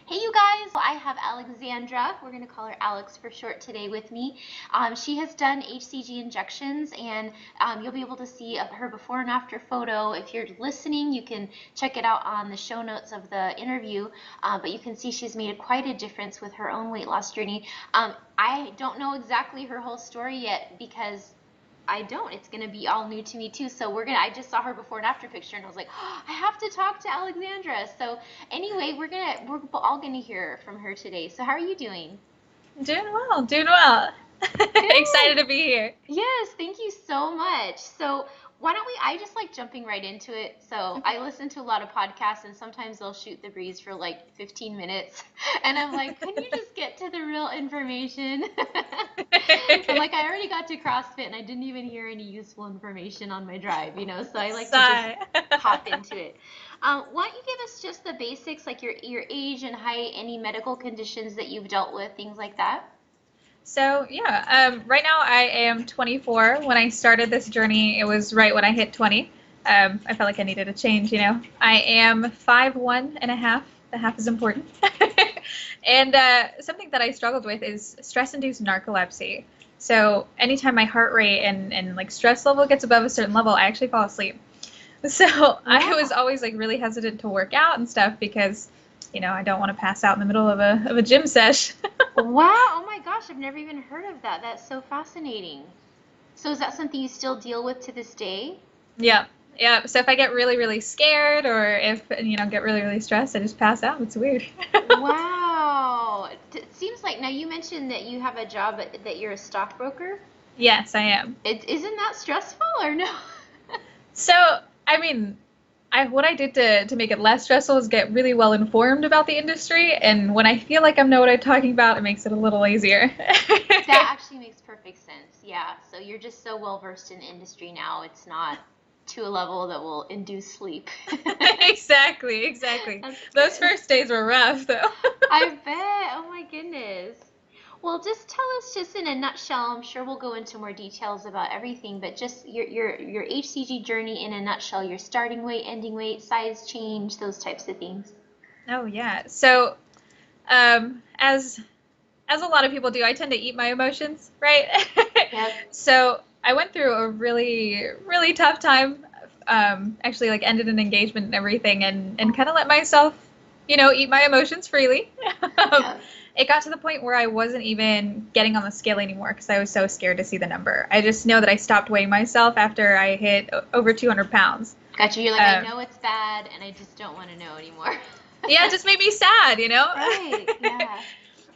Hey you guys, I have Alexandra, we're going to call her Alex for short today with me. She has done hCG injections and you'll be able to see her before and after photo. If you're listening, you can check it out on the show notes of the interview, but you can see she's made quite a difference with her own weight loss journey. I don't know exactly her whole story yet because it's going to be all new to me too. So I just saw her before and after picture and I was like, oh, I have to talk to Alexandra. So anyway, we're all going to hear from her today. So how are you doing? Doing well, doing well. Excited to be here. Yes, thank you so much. So why don't I just like jumping right into it. So I listen to a lot of podcasts and sometimes they'll shoot the breeze for like 15 minutes. And I'm like, can you just get to the real information? I'm like, I already got to CrossFit and I didn't even hear any useful information on my drive, so I like to just Sigh. hop into it. Why don't you give us just the basics, like your age and height, any medical conditions that you've dealt with, things like that? So yeah, right now I am 24. When I started this journey, it was right when I hit 20. I felt like I needed a change. I am 5'1" and a half. The half is important. And something that I struggled with is stress-induced narcolepsy. So anytime my heart rate and like stress level gets above a certain level, I actually fall asleep. So I was Wow. always like really hesitant to work out and stuff because, I don't want to pass out in the middle of a gym sesh. Wow. Oh my gosh, I've never even heard of that. That's so fascinating. So is that something you still deal with to this day? Yeah. Yeah. So if I get really, really scared or if, get really, really stressed, I just pass out. It's weird. Wow. It seems like now you mentioned that you have a job that you're a stockbroker. Yes, I am. Isn't that stressful or no? So, I mean, what I did to make it less stressful is get really well informed about the industry. And when I feel like I know what I'm talking about, it makes it a little easier. That actually makes perfect sense. Yeah. So you're just so well versed in the industry now. It's not to a level that will induce sleep. Exactly, exactly. That's Those good. first days were rough, though. I bet. Oh my goodness. Well, just tell us just in a nutshell. I'm sure we'll go into more details about everything, but just your HCG journey in a nutshell, your starting weight, ending weight, size change, those types of things. Oh yeah. So, as a lot of people do, I tend to eat my emotions, right? Yep. So I went through a really, really tough time. Actually, like ended an engagement and everything, and kind of let myself, eat my emotions freely. Um, Yep. it got to the point where I wasn't even getting on the scale anymore because I was so scared to see the number. I just know that I stopped weighing myself after I hit over 200 pounds. Gotcha. You're like, I Um, know it's bad, and I just don't want to know anymore. yeah, it just made me sad. Right. Yeah.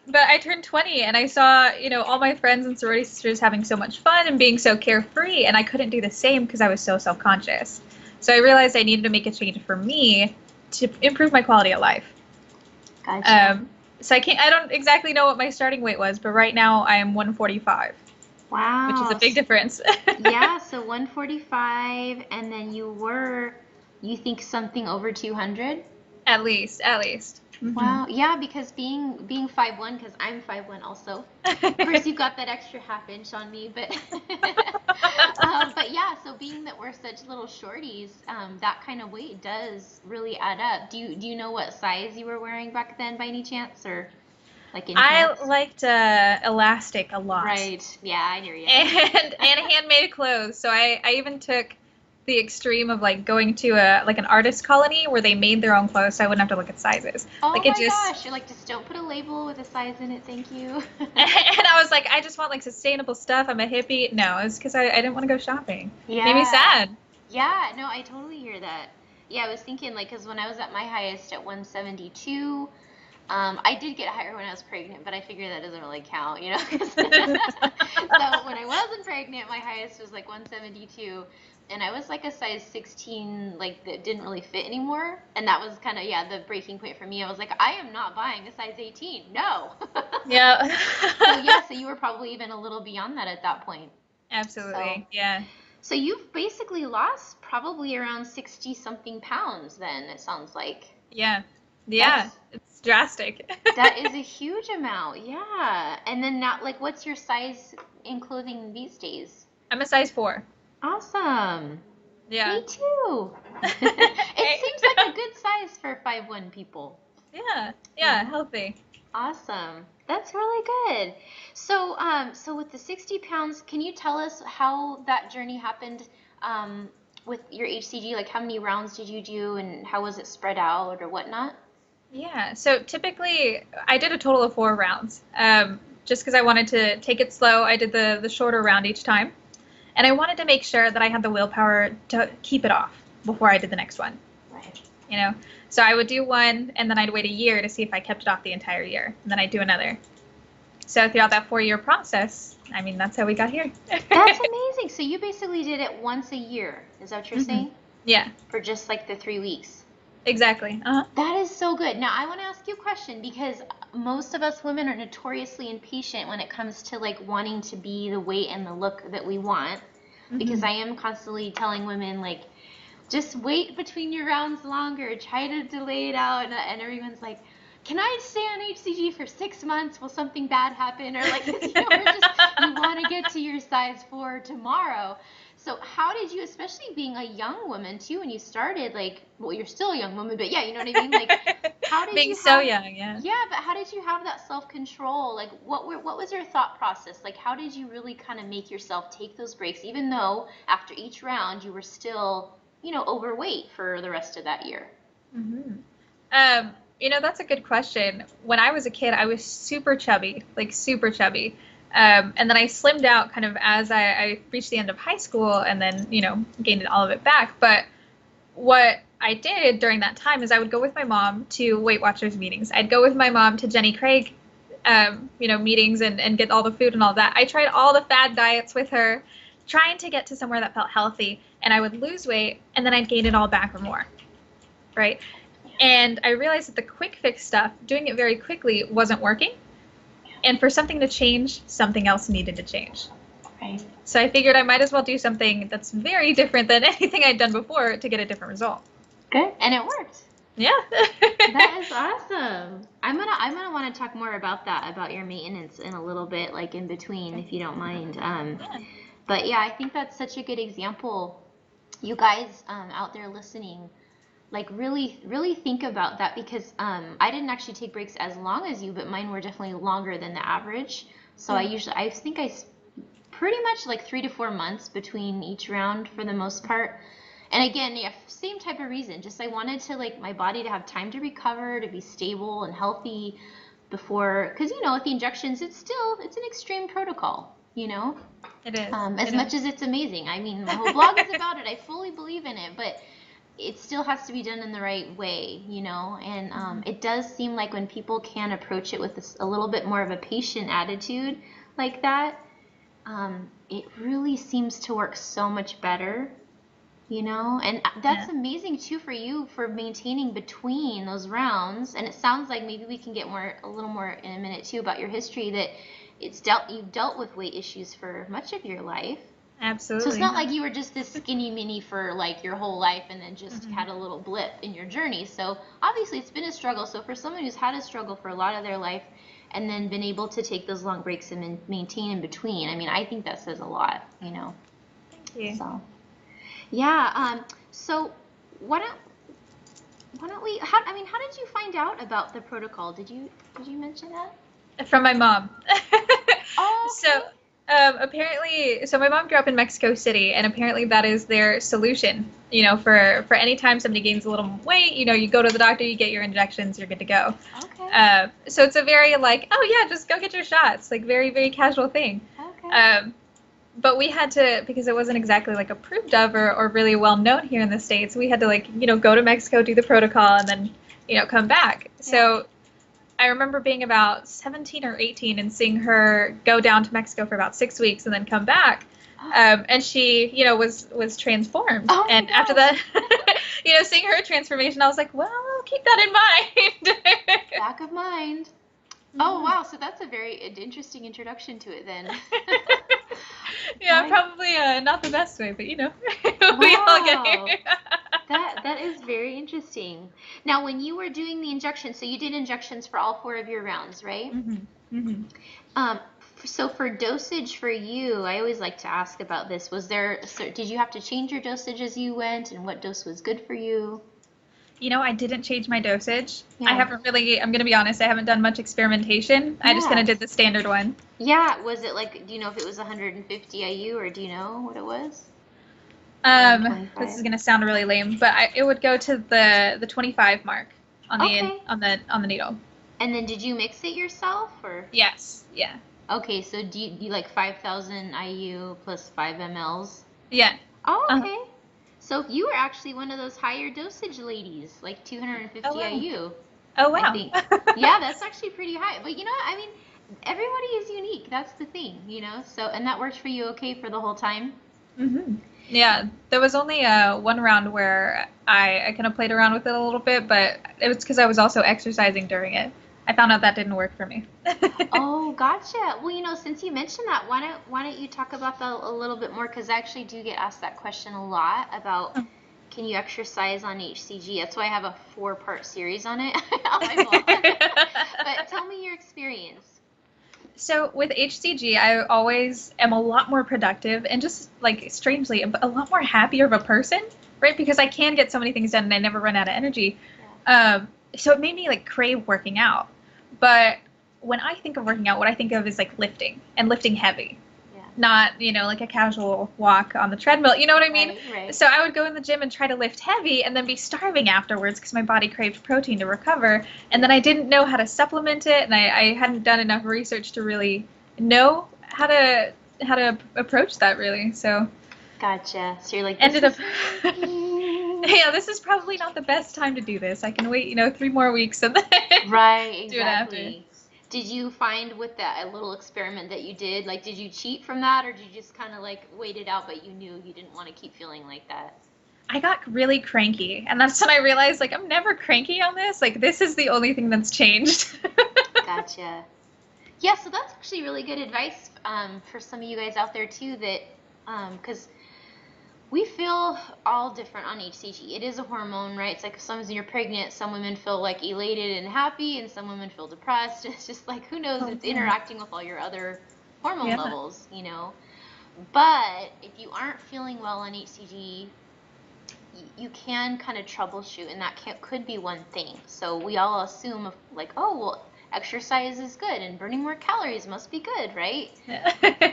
But I turned 20 and I saw, all my friends and sorority sisters having so much fun and being so carefree, and I couldn't do the same because I was so self-conscious. So I realized I needed to make a change for me to improve my quality of life. Gotcha. Um, so I don't exactly know what my starting weight was, but right now I am 145, which is a Wow. big difference. Yeah, so 145, and then you think something over 200? At least, at least. Hmm. Wow. Yeah, because being 5'1", because I'm 5'1" also. Of course, you've got that extra half inch on me, but but yeah. So being that we're such little shorties, that kind of weight does really add up. Do you know what size you were wearing back then by any chance, or like in I pants? liked elastic a lot. Right. Yeah, I hear you. And handmade clothes. So I even took the extreme of like going to a like an artist colony where they made their own clothes so I wouldn't have to look at sizes. Oh Like it my just gosh, you're like, just don't put a label with a size in it, thank you. and I was like, I just want like sustainable stuff. I'm a hippie. No, it's because I didn't want to go shopping. Made me Yeah. sad. Yeah, no, I totally hear that. Yeah, I was thinking like, because when I was at my highest at 172, I did get higher when I was pregnant, but I figure that doesn't really count, you know? So when I wasn't pregnant, my highest was like 172, and I was like a size 16, like that didn't really fit anymore. And that was kind of, yeah, the breaking point for me. I was like, I am not buying a size 18. No. Yeah. So yeah, so you were probably even a little beyond that at that point. So Absolutely. Yeah. so you've basically lost probably around 60 something pounds then, it sounds like. Yeah. Yeah. That's It's drastic. that is a huge amount. Yeah. And then now like what's your size in clothing these days? I'm a size 4. Awesome. Yeah. Me too. It Hey. seems like a good size for 5'1" people. Yeah, healthy. Awesome. That's really good. So, so with the 60 pounds, can you tell us how that journey happened, with your hCG? Like, how many rounds did you do, and how was it spread out or whatnot? Yeah, so typically I did a total of 4 rounds. Just because I wanted to take it slow, I did the shorter round each time. And I wanted to make sure that I had the willpower to keep it off before I did the next one. Right. You know? So I would do one and then I'd wait a year to see if I kept it off the entire year. And then I'd do another. So throughout that 4-year process, I mean, that's how we got here. That's amazing. So you basically did it once a year. Is that what you're saying? Yeah, For just like the 3 weeks. exactly. Uh-huh. That is so good. Now, I want to ask you a question, because most of us women are notoriously impatient when it comes to like wanting to be the weight and the look that we want. Because I am constantly telling women, like, just wait between your rounds longer, try to delay it out, and everyone's like, can I stay on hCG for 6 months? Will something bad happen? Or like, we're just, you want to get to your size 4 tomorrow. So how did you, especially being a young woman too, when you started, like, well, you're still a young woman, but yeah, you know what I mean? Like, how did Being you so have, young, yeah. yeah, but how did you have that self-control? Like, what was your thought process? Like, how did you really kind of make yourself take those breaks, even though after each round you were still, overweight for the rest of that year? That's a good question. When I was a kid, I was super chubby, like super chubby. And then I slimmed out kind of as I reached the end of high school and then, gained all of it back. But what I did during that time is I would go with my mom to Weight Watchers meetings. I'd go with my mom to Jenny Craig, meetings and get all the food and all that. I tried all the fad diets with her, trying to get to somewhere that felt healthy. And I would lose weight and then I'd gain it all back or more. Right. And I realized that the quick fix stuff, doing it very quickly, wasn't working. And for something to change, something else needed to change. Right. So I figured I might as well do something that's very different than anything I'd done before to get a different result. Good. And it worked. Yeah. That is awesome. I'm gonna want to talk more about that, about your maintenance in a little bit, like in between, if you don't mind. But yeah, I think that's such a good example. You guys, out there listening, like, really really think about that, because I didn't actually take breaks as long as you, but mine were definitely longer than the average. So I think pretty much like 3 to 4 months between each round for the most part. And again, yeah, same type of reason, just I wanted to, like, my body to have time to recover, to be stable and healthy before, because with the injections, it's an extreme protocol. It is. As much as it's amazing. I mean, my whole blog is about it. I fully believe in it, but it still has to be done in the right way, and it does seem like when people can approach it with a little bit more of a patient attitude like that, it really seems to work so much better, and that's amazing too for you, for maintaining between those rounds. And it sounds like maybe we can get a little more in a minute too about your history, that you've dealt with weight issues for much of your life. Absolutely. So it's not like you were just this skinny mini for like your whole life and then just had a little blip in your journey. So obviously it's been a struggle. So for someone who's had a struggle for a lot of their life and then been able to take those long breaks and maintain in between, I mean, I think that says a lot, Thank you. So yeah. So why don't we? How did you find out about the protocol? Did you mention that? From my mom. Oh, okay. So apparently, my mom grew up in Mexico City, and apparently that is their solution. For any time somebody gains a little weight, you go to the doctor, you get your injections, you're good to go. Okay. So it's a very like, oh yeah, just go get your shots, like very, very casual thing. Okay. But we had to, because it wasn't exactly like approved of or really well known here in the States, we had to go to Mexico, do the protocol, and then, come back. Yeah. So I remember being about 17 or 18 and seeing her go down to Mexico for about 6 weeks and then come back. And she, was transformed. Oh, and after that, seeing her transformation, I was like, well, I'll keep that in mind. Back of mind. Oh, wow. So that's a very interesting introduction to it then. Yeah, probably not the best way, but we Wow. all get here. That is very interesting. Now, when you were doing the injections, so you did injections for all 4 of your rounds, right? So for dosage for you, I always like to ask about this. Did you have to change your dosage as you went, and what dose was good for you? I didn't change my dosage. I Yeah. haven't really, I'm going to be honest, I haven't done much experimentation. I just kind of Yeah. did the standard one. Yeah. Was it like, do you know if it was 150 IU or do you know what it was? This 125. is going to sound really lame, but it would go to the 25 mark on the Okay. on the needle. And then did you mix it yourself or? Yes. Yeah. Okay, so do you like 5,000 IU plus 5 mLs? Yeah. Oh, Uh, okay. So you were actually one of those higher dosage ladies, like oh 250 wow. IU, Oh I wow. think. Yeah, that's actually pretty high. But you know what? I mean, everybody is unique. That's the thing, you know? So, and that worked for you okay for the whole time? Yeah, there was only one round where I kind of played around with it a little bit, but it was because I was also exercising during it. I found out that didn't work for me. Oh, gotcha. Well, you know, since you mentioned that, why don't you talk about that a little bit more? Because I actually do get asked that question a lot about can you exercise on hCG? That's why I have a 4-part series on it on my blog. But tell me your experience. So with HCG, I always am a lot more productive and just like strangely a lot more happier of a person, right? Because I can get so many things done and I never run out of energy. Yeah, So it made me like crave working out. But when I think of working out, what I think of is like lifting and lifting heavy, yeah. not, like a casual walk on the treadmill. You know what I mean? Right, right. So I would go in the gym and try to lift heavy and then be starving afterwards because my body craved protein to recover. And then I didn't know how to supplement it, and I hadn't done enough research to really know how to approach that really. So Gotcha. So you're like, this ended up isn't working. yeah, this is probably not the best time to do this. I can wait, 3 more weeks and then Right, do it after. exactly. Did you find with that a little experiment that you did, like, did you cheat from that, or did you just kind of like wait it out, but you knew you didn't want to keep feeling like that? I got really cranky, and that's when I realized like I'm never cranky on this. Like this is the only thing that's changed. Gotcha. Yeah, so that's actually really good advice for some of you guys out there too. That because we feel all different on hCG. It is a hormone, right? It's like sometimes when you're pregnant, some women feel like elated and happy, and some women feel depressed. It's just like who knows? Oh, It's yeah. interacting with all your other hormone Yeah. levels, you know. But if you aren't feeling well on hCG, you can kind of troubleshoot, and that could be one thing. So we all assume like, oh well, exercise is good and burning more calories must be good, right?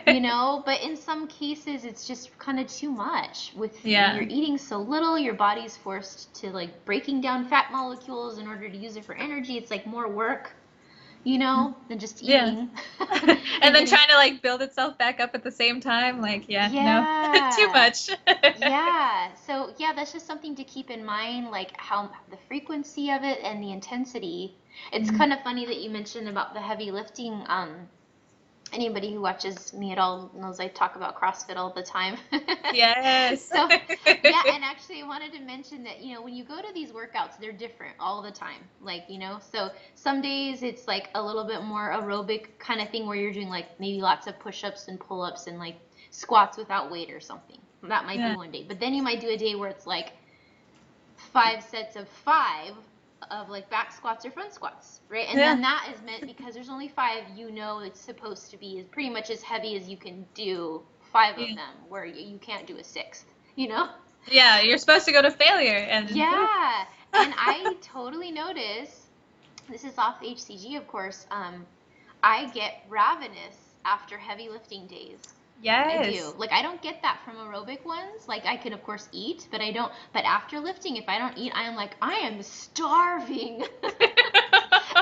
You know, but in some cases it's just kind of too much. With when you're Yeah. eating so little, your body's forced to like breaking down fat molecules in order to use it for energy. It's like more work, you know, than just Yeah. eating And and then getting. trying to like build itself back up at the same time, like yeah, no, too Yeah. much. Yeah. So, yeah, that's just something to keep in mind, like how the frequency of it and the intensity. It's Mhm. kind of funny that you mentioned about the heavy lifting. Anybody who watches me at all knows I talk about CrossFit all the time. Yes. So, yeah, and actually I wanted to mention that, you know, when you go to these workouts, they're different all the time. Like, you know, so some days it's like a little bit more aerobic kind of thing where you're doing like maybe lots of push-ups and pull-ups and like squats without weight or something. That might be Yeah. one day. But then you might do a day where it's like 5 sets of 5 of like back squats or front squats, right? And Yeah. then that is meant because there's only 5, you know, it's supposed to be pretty much as heavy as you can do 5 of Yeah. them, where you can't do a sixth, you know? Yeah, you're supposed to go to failure and Yeah. And I totally notice, this is off hCG, of course, I get ravenous after heavy lifting days. I do. yes. Like I don't get that from aerobic ones. Like I can of course eat, but I don't. But after lifting, if I don't eat, I am like I am starving,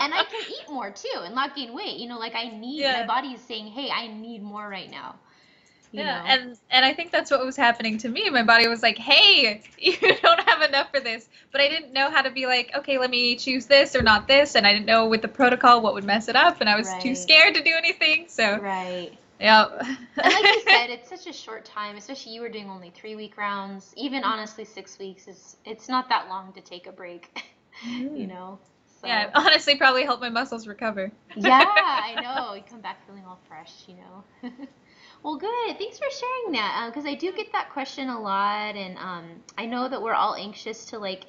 and I can eat more too and not gain weight. You know, like I need my Yeah. body is saying, hey, I need more right now. You Yeah, know. and I think that's what was happening to me. My body was like, "Hey, you don't have enough for this." But I didn't know how to be like, "Okay, let me choose this or not this." And I didn't know with the protocol what would mess it up, and I was too Right. scared to do anything. So, Right. yeah. And like you said, it's such a short time, especially you were doing only 3-week rounds. Even honestly, 6 weeks is it's not that long to take a break, you Mhm. know. Yeah, So honestly, probably helped my muscles recover. yeah, I know. You come back feeling all fresh, you know. Well, good. Thanks for sharing that. Because I do get that question a lot, and I know that we're all anxious to like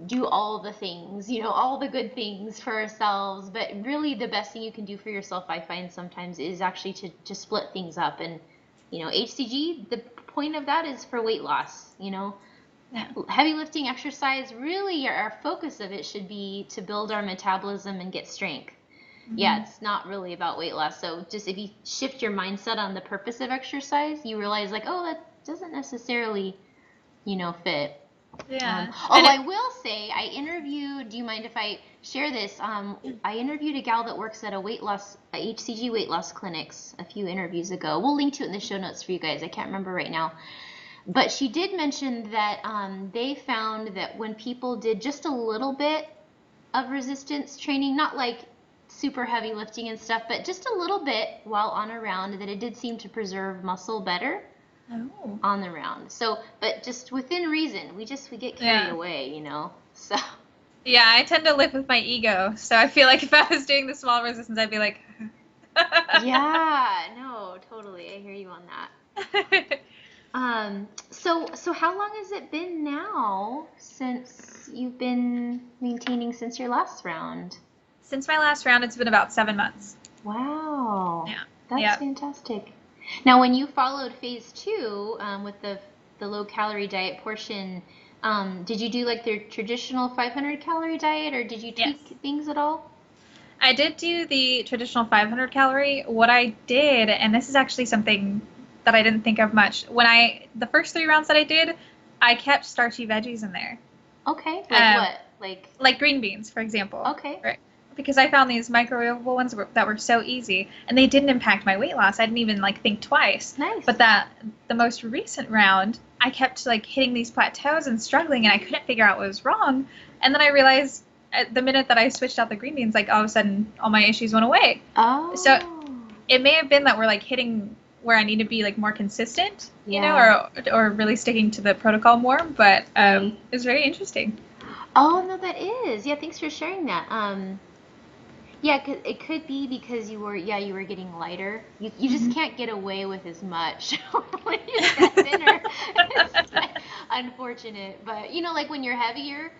do all the things, you know, all the good things for ourselves. But really, the best thing you can do for yourself, I find sometimes, is actually to split things up. And you know, HCG, the point of that is for weight loss. You know, Yeah. Heavy lifting exercise, really our focus of it should be to build our metabolism and get strength. Yeah, it's not really about weight loss. So just if you shift your mindset on the purpose of exercise, you realize like, oh, that doesn't necessarily, fit. Yeah. Although I will say, I interviewed, do you mind if I share this? I interviewed a gal that works at a HCG weight loss clinics a few interviews ago. We'll link to it in the show notes for you guys. I can't remember right now. But she did mention that they found that when people did just a little bit of resistance training, not like super heavy lifting and stuff, but just a little bit while on a round, that it did seem to preserve muscle better on the round. So, but just within reason, we get carried away, So. Yeah, I tend to live with my ego, so I feel like if I was doing the small resistance, I'd be like. Yeah, no, totally. I hear you on that. So how long has it been now since you've been maintaining since your last round? Since my last round, it's been about 7 months. Wow. Yeah. That's fantastic. Now, when you followed phase 2 with the low calorie diet portion, did you do like their traditional 500 calorie diet, or did you tweak things at all? I did do the traditional 500 calorie. What I did, and this is actually something that I didn't think of much, the first 3 rounds that I did, I kept starchy veggies in there. Okay. Like what? Like green beans, for example. Okay. Right. Because I found these microwavable ones that were so easy, and they didn't impact my weight loss. I didn't even think twice. Nice. But the most recent round, I kept hitting these plateaus and struggling, and I couldn't figure out what was wrong. And then I realized the minute that I switched out the green beans, all of a sudden all my issues went away. Oh. So it may have been that we're hitting where I need to be more consistent, or really sticking to the protocol more. But it was very interesting. Oh no, that is. Yeah, thanks for sharing that. Yeah, it could be because you were getting lighter. You just can't get away with as much when you get thinner. It's unfortunate, but when you're heavier,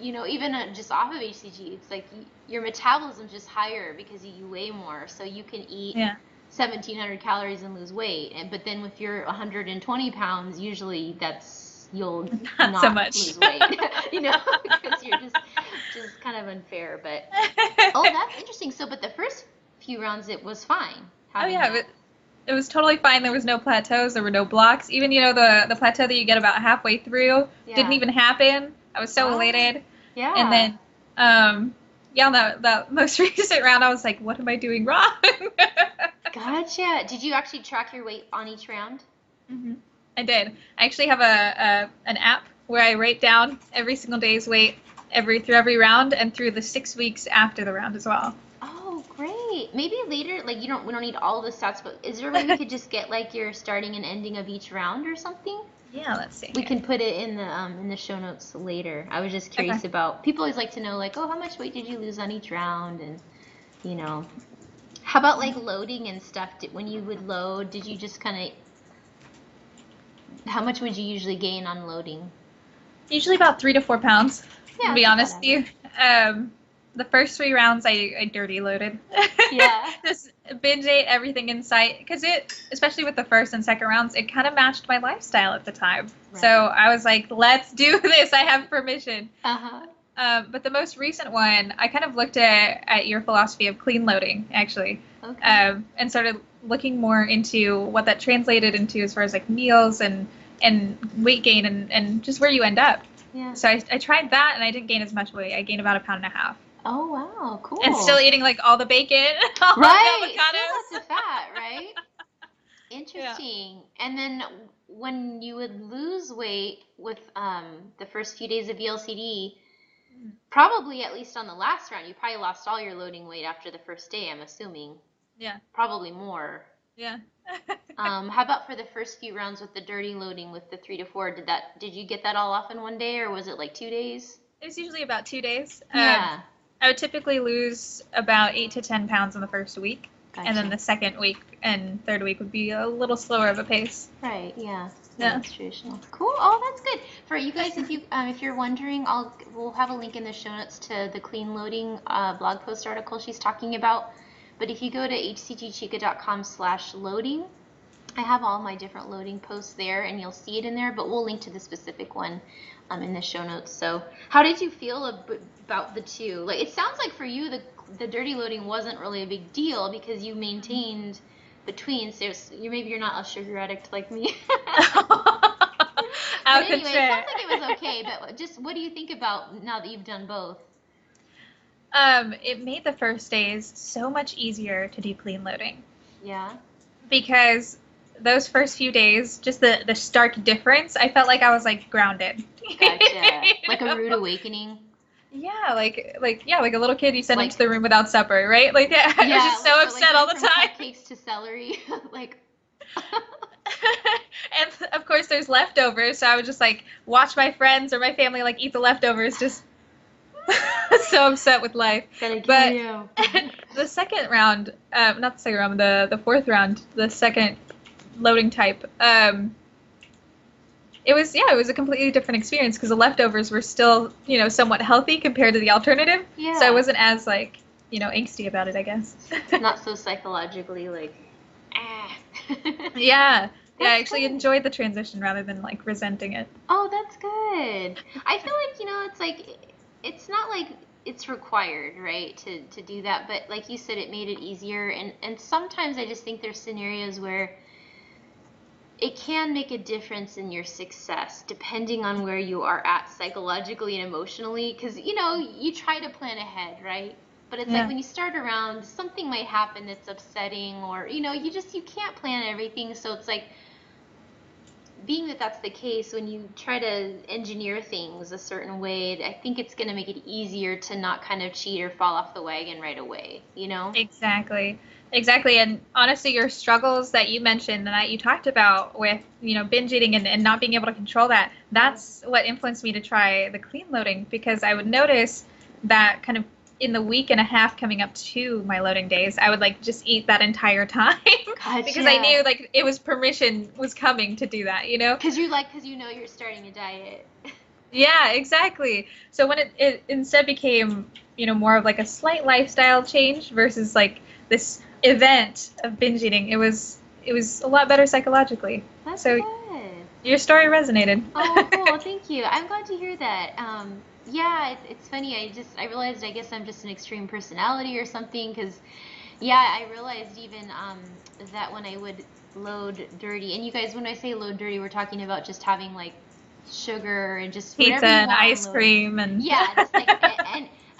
even just off of hCG, it's like your metabolism's just higher because you weigh more, so you can eat 1,700 calories and lose weight. But then if you're 120 pounds, usually you'll not so much. lose weight, because you're just kind of unfair. But that's interesting. So, but the first few rounds, it was fine. It was totally fine. There was no plateaus. There were no blocks. Even the plateau that you get about halfway through didn't even happen. I was so elated. Yeah. And then, that most recent round, I was like, what am I doing wrong? Gotcha. Did you actually track your weight on each round? Mm-hmm. I did. I actually have an app where I write down every single day's weight through every round and through the 6 weeks after the round as well. Oh, great. Maybe later, we don't need all the stats, but is there a way we could just get your starting and ending of each round or something? Yeah, let's see. We can put it in the show notes later. I was just curious about, people always like to know how much weight did you lose on each round, and how about loading and stuff? When you would load, did you just how much would you usually gain on loading? Usually about 3 to 4 pounds. Yeah, to be honest with you. The first 3 rounds I dirty loaded. Yeah. Just binge ate everything in sight, because especially with the first and second rounds, it kind of matched my lifestyle at the time. Right. So I was like, let's do this. I have permission. But the most recent one, I kind of looked at your philosophy of clean loading, actually. Okay. And started looking more into what that translated into as far as meals and weight gain and just where you end up. Yeah. So I tried that, and I didn't gain as much weight. I gained about 1.5 pounds. Oh, wow. Cool. And still eating all the bacon, all the avocados. Still lots of fat, right? Interesting. Yeah. And then when you would lose weight with the first few days of VLCD, probably at least on the last round, you probably lost all your loading weight after the first day, I'm assuming. Yeah. Probably more. Yeah. How about for the first few rounds with the dirty loading with the 3 to 4? Did you get that all off in one day, or was it 2 days? It was usually about 2 days. Yeah. I would typically lose about 8 to 10 pounds in the first week. Gotcha. And then the second week and third week would be a little slower of a pace. Right. Yeah. That's traditional. Cool. Oh, that's good. For you guys, if you're wondering, we'll have a link in the show notes to the clean loading blog post article she's talking about. But if you go to hcgchica.com/loading, I have all my different loading posts there, and you'll see it in there, but we'll link to the specific one in the show notes. So how did you feel about the two? Like, it sounds like for you, the dirty loading wasn't really a big deal because you maintained between, so maybe you're not a sugar addict like me. But anyway, it sounds like it was okay, but just what do you think about now that you've done both? It made the first days so much easier to do clean loading. Yeah. Because those first few days, just the stark difference, I felt like I was like grounded. Gotcha. Like a rude awakening. Yeah, like a little kid you send him to the room without supper, right? Like, yeah, I was just so upset all the time. Cupcakes to celery, like. And of course, there's leftovers, so I would just like watch my friends or my family like eat the leftovers, just so upset with life. But the second round, not the second round, the fourth round, the second loading type, it was a completely different experience because the leftovers were still, somewhat healthy compared to the alternative. Yeah. So I wasn't as like, angsty about it, I guess. Not so psychologically like, Yeah. Yeah, I actually enjoyed the transition rather than like resenting it. Oh, that's good. I feel like, it's like, it's not like it's required, right, to do that. But like you said, it made it easier. And sometimes I just think there's scenarios where it can make a difference in your success depending on where you are at psychologically and emotionally. Because, you try to plan ahead, right? But it's like when you start around, something might happen that's upsetting or, you can't plan everything. So it's like, being that that's the case, when you try to engineer things a certain way, I think it's going to make it easier to not kind of cheat or fall off the wagon right away, Exactly. And honestly, your struggles that you mentioned and that you talked about with, binge eating and not being able to control that's what influenced me to try the clean loading, because I would notice that kind of in the week and a half coming up to my loading days, I would like just eat that entire time. Gotcha. Because I knew like it was permission was coming to do that, Because you're starting a diet. Yeah, exactly. So when it instead became, more of like a slight lifestyle change versus like this event of binge eating, it was a lot better psychologically. That's so good. Your story resonated. Oh, cool. Thank you. I'm glad to hear that. Yeah, it's funny. I realized I guess I'm just an extreme personality or something because, yeah, I realized even that when I would load dirty, and you guys, when I say load dirty, we're talking about just having like sugar and just pizza and ice cream and yeah, just like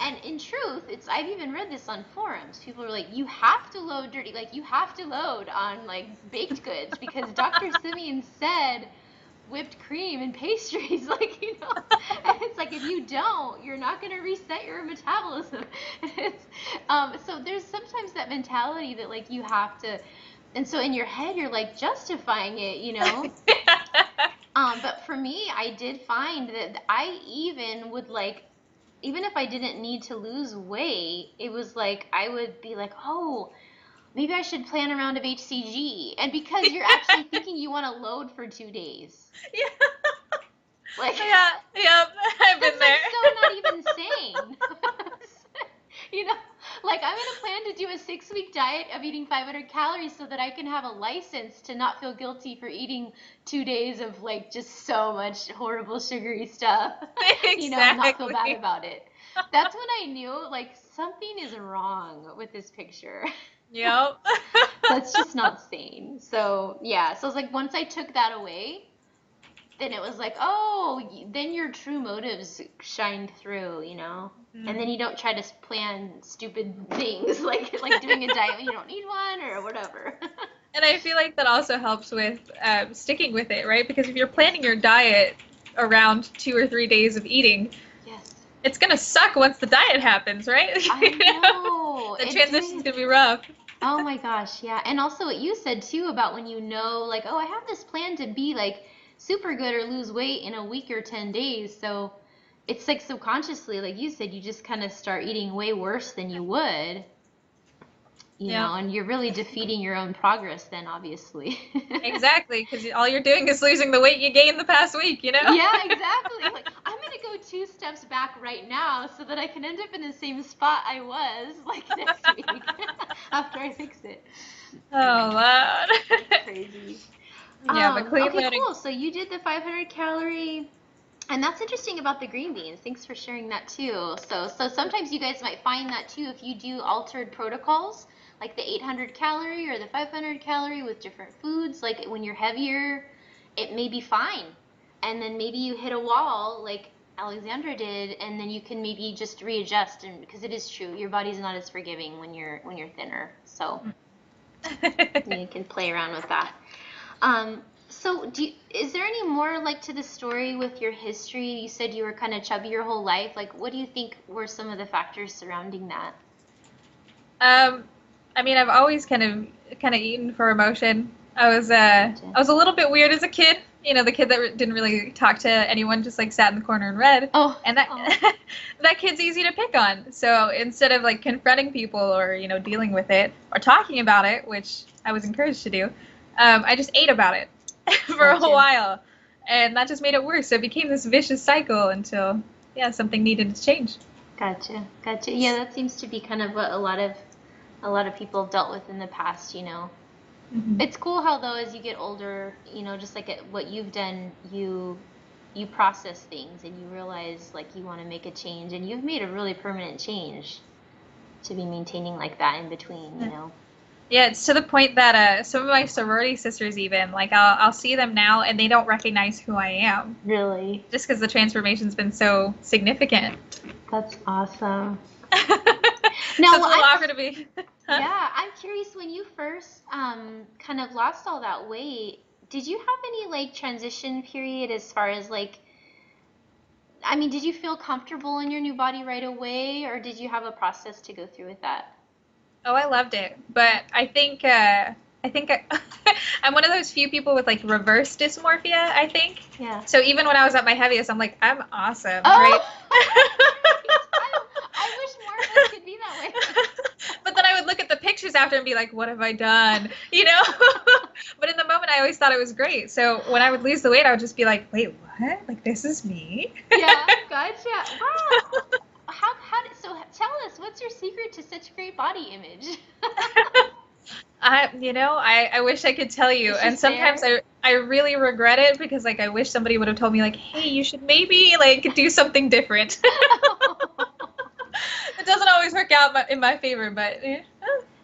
and in truth, I've even read this on forums. People are like, you have to load dirty, like you have to load on like baked goods because Dr. Simeon said whipped cream and pastries, like, and it's like if you don't, you're not going to reset your metabolism. So there's sometimes that mentality that like you have to, and so in your head you're like justifying it. But for me, I did find that I even would like, even if I didn't need to lose weight, it was like I would be like, oh, maybe I should plan a round of hCG. And because you're actually thinking you want to load for 2 days. Yeah. Like, yeah, I've been there. Like so not even sane. Like I'm going to plan to do a 6-week diet of eating 500 calories so that I can have a license to not feel guilty for eating 2 days of like just so much horrible sugary stuff. Exactly. Not feel bad about it. That's when I knew like something is wrong with this picture. Yep. That's just not sane. So yeah, so it's like once I took that away, then it was like, oh, then your true motives shined through, and then you don't try to plan stupid things like doing a diet when you don't need one or whatever. And I feel like that also helps with sticking with it, right? Because if you're planning your diet around 2 or 3 days of eating, yes, it's gonna suck once the diet happens, right? I know. The transition's gonna be rough. Oh my gosh, yeah. And also what you said too about when like, oh, I have this plan to be like super good or lose weight in a week or 10 days. So it's like subconsciously, like you said, you just kind of start eating way worse than you would, and you're really defeating your own progress then, obviously. Exactly, because all you're doing is losing the weight you gained the past week, Yeah, exactly. Like, I'm going to go 2 steps back right now so that I can end up in the same spot I was like next week after I fix it. Oh, wow. Crazy. Yeah, but clean Okay, loading. cool. So you did the 500 calorie, and that's interesting about the green beans. Thanks for sharing that too. So sometimes you guys might find that too if you do altered protocols, like the 800 calorie or the 500 calorie with different foods. Like when you're heavier, it may be fine, and then maybe you hit a wall like Alexandra did, and then you can maybe just readjust. And because it is true, your body's not as forgiving when you're thinner. So you can play around with that. So is there any more like to the story with your history? You said you were kind of chubby your whole life. Like, what do you think were some of the factors surrounding that? I mean, I've always kind of eaten for emotion. I was a little bit weird as a kid. You know, the kid that didn't really talk to anyone, just like sat in the corner and read. Oh, and that that kid's easy to pick on. So instead of like confronting people or dealing with it or talking about it, which I was encouraged to do, I just ate about it for a while, and that just made it worse. So it became this vicious cycle until something needed to change. Gotcha. Yeah, that seems to be kind of what a lot of people have dealt with in the past. Mm-hmm. It's cool how though as you get older, just like what you've done, you process things and you realize like you want to make a change, and you've made a really permanent change to be maintaining like that in between. Yeah, it's to the point that some of my sorority sisters even, like, I'll see them now and they don't recognize who I am. Really? Just because the transformation's been so significant. That's awesome. Now, so it's a little awkward to be. Yeah, I'm curious, when you first kind of lost all that weight, did you have any like transition period as far as like, I mean, did you feel comfortable in your new body right away, or did you have a process to go through with that? Oh, I loved it, but I think I'm one of those few people with like reverse dysmorphia, I think. Yeah. So even when I was at my heaviest, I'm like, I'm awesome, Oh! right? I wish more of us could be that way. But then I would look at the pictures after and be like, what have I done? But in the moment, I always thought it was great. So when I would lose the weight, I would just be like, wait, what? Like, this is me? Yeah, gotcha. Wow. So tell us, what's your secret to such great body image? I wish I could tell you. And sometimes I really regret it because like I wish somebody would have told me like, hey, you should maybe like do something different. It doesn't always work out in my favor, but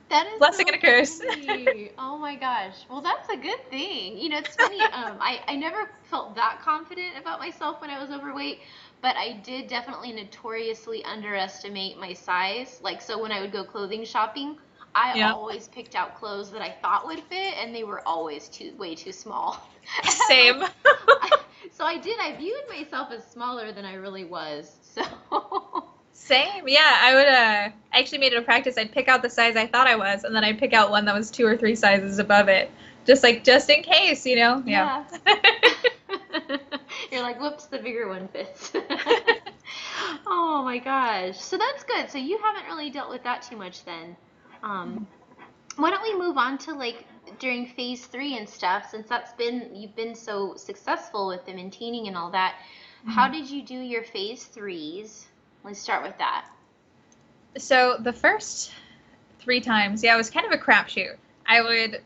that is blessing so and a curse. Funny. Oh my gosh. Well, that's a good thing. It's funny. I never felt that confident about myself when I was overweight, but I did definitely notoriously underestimate my size. Like, so when I would go clothing shopping, I always picked out clothes that I thought would fit, and they were always way too small. Same. So I viewed myself as smaller than I really was. So. Same. Yeah, I actually made it a practice. I'd pick out the size I thought I was, and then I'd pick out one that was 2 or 3 sizes above it. Just in case, Yeah. You're like, whoops, the bigger one fits. Oh my gosh. So that's good. So you haven't really dealt with that too much then. Why don't we move on to like during phase 3 and stuff, since you've been so successful with the maintaining and all that. Mm-hmm. How did you do your phase 3s? Let's start with that. So the first 3 times, it was kind of a crapshoot. I would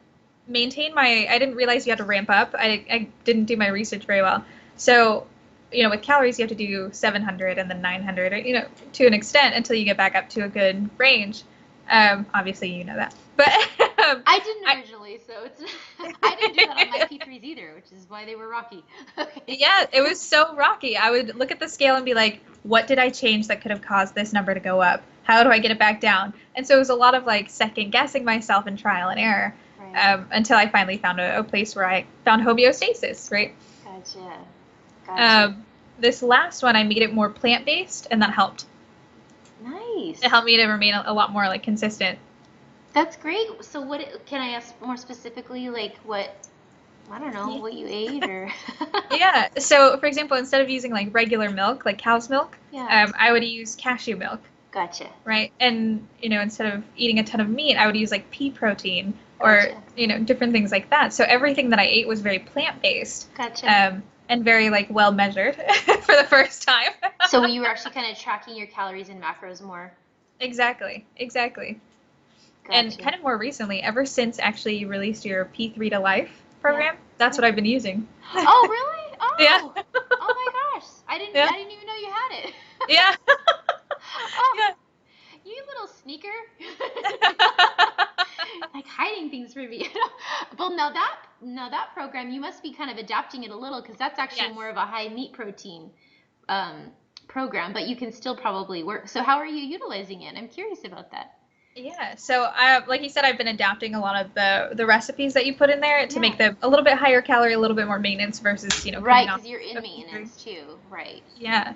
maintain I didn't realize you had to ramp up. I didn't do my research very well. So, with calories, you have to do 700 and then 900, or, to an extent until you get back up to a good range. Obviously, you know that. But I didn't originally, so I didn't do that on my P3s either, which is why they were rocky. Okay. Yeah, it was so rocky. I would look at the scale and be like, what did I change that could have caused this number to go up? How do I get it back down? And so it was a lot of like second guessing myself and trial and error, right. Until I finally found a place where I found homeostasis, right? Gotcha. This last one, I made it more plant-based, and that helped. Nice. It helped me to remain a lot more like consistent. That's great. So what can I ask more specifically, like what, I don't know, what you ate or? Yeah. So for example, instead of using like regular milk, like cow's milk, I would use cashew milk. Gotcha. Right. And, instead of eating a ton of meat, I would use like pea protein or, different things like that. So everything that I ate was very plant-based. Gotcha. and very like well measured for the first time. So you were actually kind of tracking your calories and macros more. Exactly. And Gotcha. kind of more recently, ever since actually you released your P3tolife Yeah. program, that's Yeah. what I've been using. Oh, really? Yeah. Oh. Oh my gosh. Yeah. I didn't even know you had it. Yeah. Oh, Yeah. you little sneaker. Like hiding things from me. Well, now that program, you must be kind of adapting it a little because that's actually Yes. more of a high meat protein um, program, but you can still probably work. So how are you utilizing it? I'm curious about that. Yeah. So, like you said, I've been adapting a lot of the recipes that you put in there to Yeah. make them a little bit higher calorie, a little bit more maintenance versus, Right, coming off because you're in of P3. maintenance too. Right. Yeah.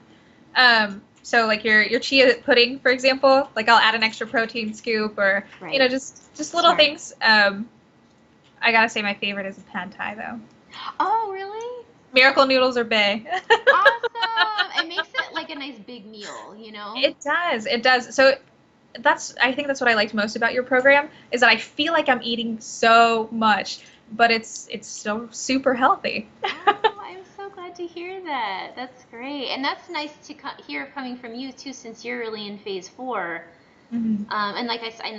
So like your chia pudding, for example, like I'll add an extra protein scoop or, Right. just little Smart. things. I gotta say my favorite is pad thai though. Oh, really? Miracle noodles are bae. Awesome. It makes it like a nice big meal, you know? It does. It does. So I think that's what I liked most about your program is that I feel like I'm eating so much, but it's still super healthy. Oh, I'm so glad to hear that. That's great. And that's nice to hear coming from you too, since you're really in phase 4. Mhm. And and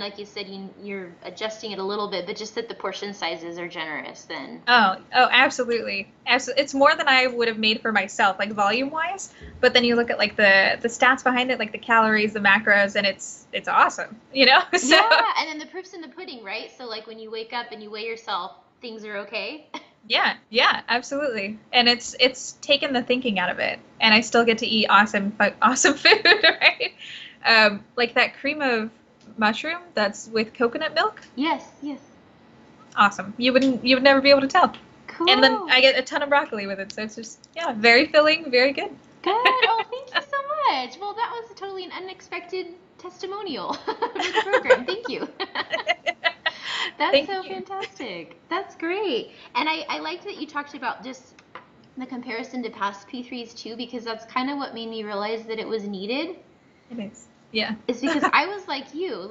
like you said, you're adjusting it a little bit, but just that the portion sizes are generous then. Oh, absolutely. Absolutely. It's more than I would have made for myself, like volume wise. But then you look at like the stats behind it, like the calories, the macros, and it's awesome, So Yeah, and then the proof's in the pudding, right? So like when you wake up and you weigh yourself, things are okay. yeah, absolutely. And it's taken the thinking out of it, and I still get to eat awesome food, right? Like that cream of mushroom that's with coconut milk. Yes, yes. Awesome. You would never be able to tell. And then Cool. I get a ton of broccoli with it, so it's just yeah, very filling, very good. Good. Oh, thank you so much. Well, that was totally an unexpected testimonial for the program. Thank you. That's Thank so you. fantastic. That's great. And I liked that you talked about just the comparison to past P3s too, because that's kind of what made me realize that it was needed. It is. Yeah. Is because I was like you.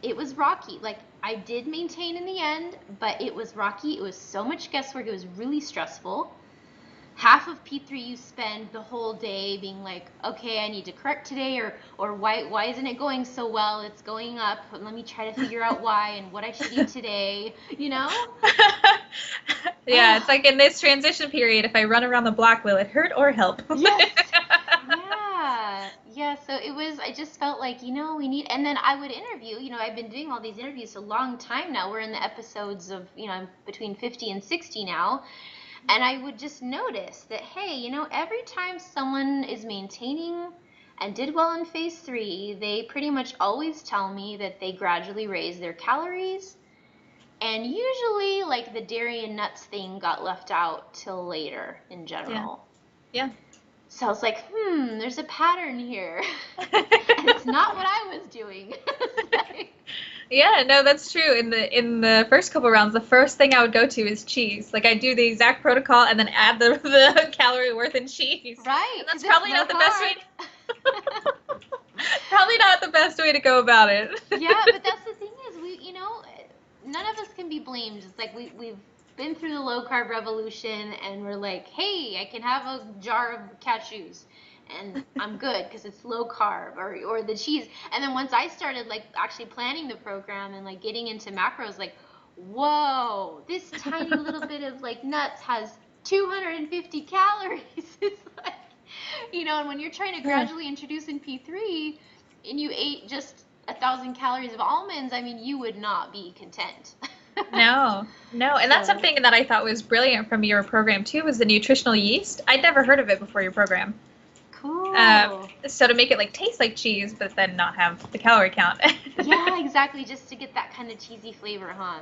It was rocky. Like, I did maintain in the end, but it was rocky. It was so much guesswork. It was really stressful. Half of P3 you spend the whole day being like, okay, I need to correct today, or why isn't it going so well? It's going up. Let me try to figure out why and what I should eat today, you know? Yeah, it's like in this transition period, if I run around the block, will it hurt or help? Yes. Yeah. So I just felt like, we need, and then I would interview, I've been doing all these interviews a long time now. We're in the episodes of, I'm between 50 and 60 now. And I would just notice that, hey, every time someone is maintaining and did well in phase 3, they pretty much always tell me that they gradually raise their calories. And usually, like, the dairy and nuts thing got left out till later in Yeah. general. Yeah. So I was like, there's a pattern here. And it's not what I was doing. Yeah, no, that's true. In the first couple rounds, the first thing I would go to is cheese. Like I do the exact protocol and then add the calorie worth in cheese. Right. And that's 'cause probably it's not the low best way. carb. Probably not the best way to go about it. Yeah, but that's the thing is none of us can be blamed. It's like we've been through the low carb revolution and we're like, hey, I can have a jar of cashews and I'm good because it's low carb or the cheese. And then once I started like actually planning the program and like getting into macros, like, whoa, this tiny little bit of like nuts has 250 calories. It's like, and when you're trying to Yeah. gradually introduce in P3 and you ate just 1,000 calories of almonds, I mean, you would not be content. No, and that's So, something that I thought was brilliant from your program too, was the nutritional yeast. I'd never heard of it before your program. cool. So to make it like taste like cheese, but then not have the calorie count. Yeah, exactly. Just to get that kind of cheesy flavor, huh?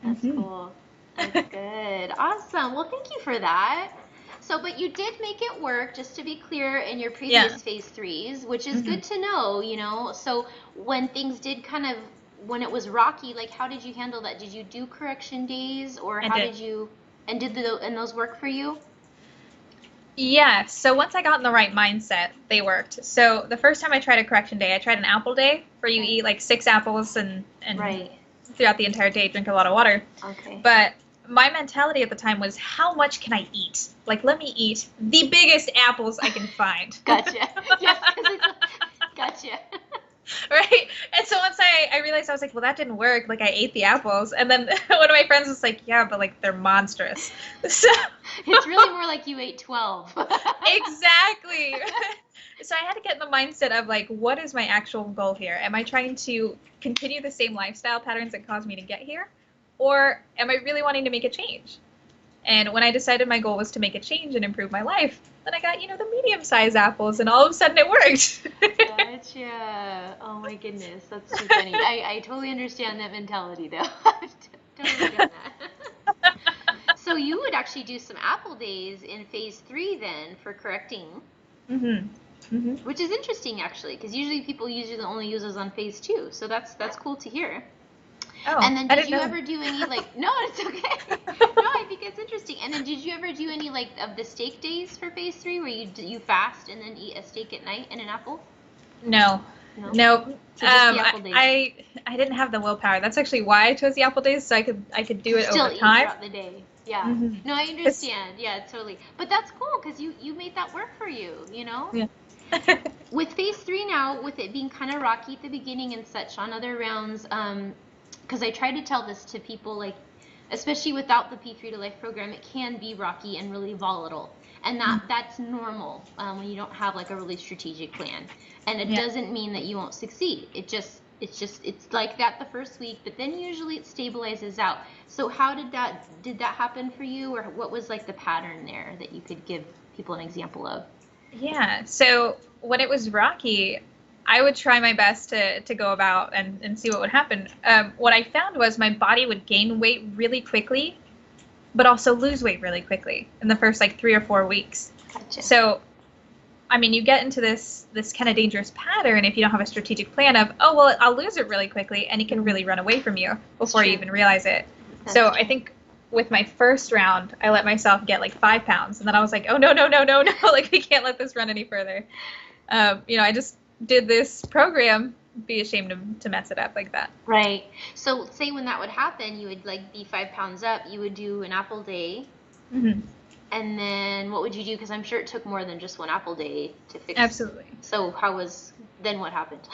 That's Mhm. cool. That's good. Awesome. Well, thank you for that. So, but you did make it work, just to be clear, in your previous Yeah. phase 3s, which is Mhm. good to know. So, when things did when it was rocky, like, how did you handle that? Did you do correction days, or I how did. did you, and and those work for you? Yeah, so once I got in the right mindset, they worked. So the first time I tried a correction day, I tried an apple day where you Okay. eat like 6 apples and Right. throughout the entire day drink a lot of water. Okay. But my mentality at the time was, how much can I eat? Like, let me eat the biggest apples I can find. Gotcha. Yes, because gotcha. Right? And so once I realized, I was like, well, that didn't work. Like, I ate the apples. And then one of my friends was like, yeah, but like, they're monstrous. So It's really more like you ate 12. exactly. So I had to get in the mindset of like, what is my actual goal here? Am I trying to continue the same lifestyle patterns that caused me to get here? Or am I really wanting to make a change? And when I decided my goal was to make a change and improve my life, then I got, the medium-sized apples, and all of a sudden it worked. Gotcha. Oh my goodness, that's too funny. I totally understand that mentality though. Totally get that. So you would actually do some apple days in phase 3 then for correcting. Mm-hmm. Mm-hmm. Which is interesting actually, because usually people only use those on phase 2. So that's cool to hear. Oh, and then I did didn't you know. ever do any like no, it's okay. No, I think it's interesting. And then did you ever do any like of the steak days for phase 3 where you fast and then eat a steak at night and an apple? No. No. No. So just the apple days. I didn't have the willpower. That's actually why I chose the apple days, so I could do it Still over eat time. throughout the day. Yeah. Mm-hmm. No, I understand. Yeah, totally. But that's cool because you made that work for you, Yeah. With phase 3 now, with it being kind of rocky at the beginning and such on other rounds, because I try to tell this to people, like, especially without the P3tolife program, it can be rocky and really volatile. And that's normal when you don't have like a really strategic plan. And it doesn't mean that you won't succeed. It's like that the first week, but then usually it stabilizes out. So how did that happen for you, or what was like the pattern there that you could give people an example of? Yeah. So when it was rocky, I would try my best to go about and see what would happen. What I found was my body would gain weight really quickly, but also lose weight really quickly in the first like 3 or 4 weeks. Gotcha. So, I mean, you get into this kind of dangerous pattern if you don't have a strategic plan of, oh, well, I'll lose it really quickly, and it can really run away from you before you even realize it. So I think with my first round, I let myself get like 5 pounds, and then I was like, oh, no, like we can't let this run any further. I just did this program, be ashamed to mess it up like that. Right. So say when that would happen, you would like be 5 pounds up, you would do an apple day. Mm-hmm. And then what would you do? Because I'm sure it took more than just one apple day to fix. Absolutely. So then what happened?